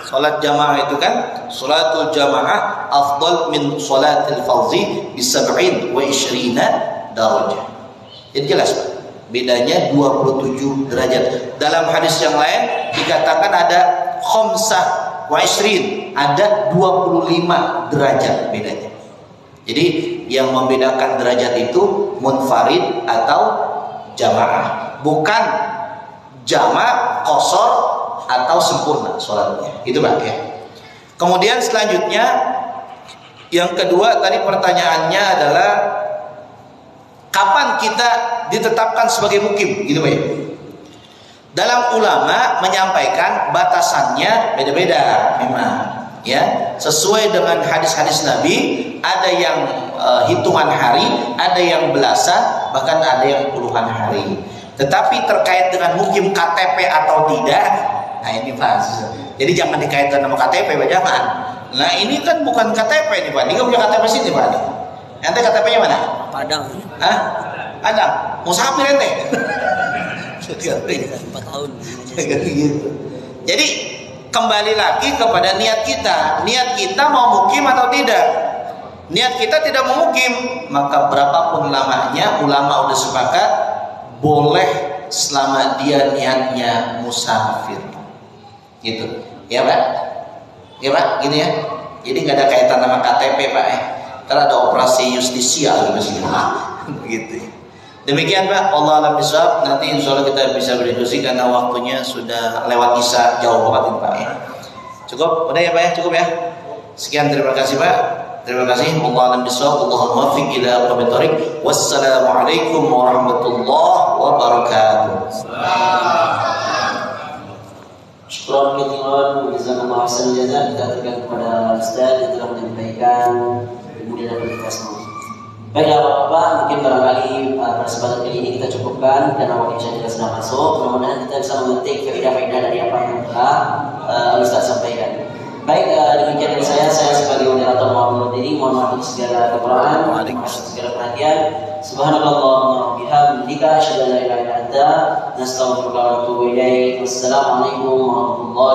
sholat jamaah itu kan sholatul jamaah afdal min sholatil fardhi bi 27 darajah. Jadi jelas Pak. Bedanya 27 derajat. Dalam hadis yang lain dikatakan ada khamsah wa ishrin, ada 25 derajat bedanya. Jadi yang membedakan derajat itu munfarid atau jamaah, bukan jamak, qasar atau sempurna sholatnya. Itu Pak ya. Kemudian selanjutnya yang kedua tadi pertanyaannya adalah kapan kita ditetapkan sebagai mukim, gitu Pak ya? Dalam ulama menyampaikan batasannya beda-beda memang, ya, sesuai dengan hadis-hadis Nabi. Ada yang hitungan hari, ada yang belasan, bahkan ada yang puluhan hari. Tetapi terkait dengan mukim KTP atau tidak, nah ini Pak. Jadi jangan dikaitkan sama KTP, Pak, jangan. Nah ini kan bukan KTP nih Pak, ini kan punya KTP sini Pak. Ente KTP-nya mana? Padang. Hah? Padang. Musafir ente? 4 tahun. Gitu. Jadi kembali lagi kepada niat kita. Niat kita mau mukim atau tidak? Niat kita tidak mau mukim, maka berapapun lamanya ulama udah sepakat boleh selama dia niatnya musafir. Gitu. Ya Pak? Ya Pak, gini ya. Jadi nggak ada kaitan sama KTP Pak ya. Karena ada operasi justisia begitu. Demikian Pak, Allah alam bisawab. Nanti insya Allah kita bisa berdiskusi karena waktunya sudah lewat isya jauh banget Pak ya. Cukup, udah ya Pak ya, cukup ya. Sekian, terima kasih Pak. Terima kasih. Allah alam bisawab. Allahumma waffiq ila aqwamit thoriq. Wassalamualaikum warahmatullahi wabarakatuh. Syukran ketiran, jazakallahu khairan jazaa. Kita berikan kepada Ustaz yang telah menyampaikan. Kemudian ada kita semua. Baiklah Bapak, mungkin barangkali pada kesempatan kali ini kita cukupkan karena waktu Isya juga sudah masuk. Mudah-mudahan kita bisa memetik faedah-faedah dari apa yang telah Ustaz sampaikan. Baik, demikian dari saya sebagai moderator mohon diri, mohon maaf atas segala kekurangan, atas segala perhatian. Subhanallahumma wa bihamdika asyhadu an la ilaha illa anta, nastaghfiruka wa natubu ilaik. Wassalamualaikum warahmatullahi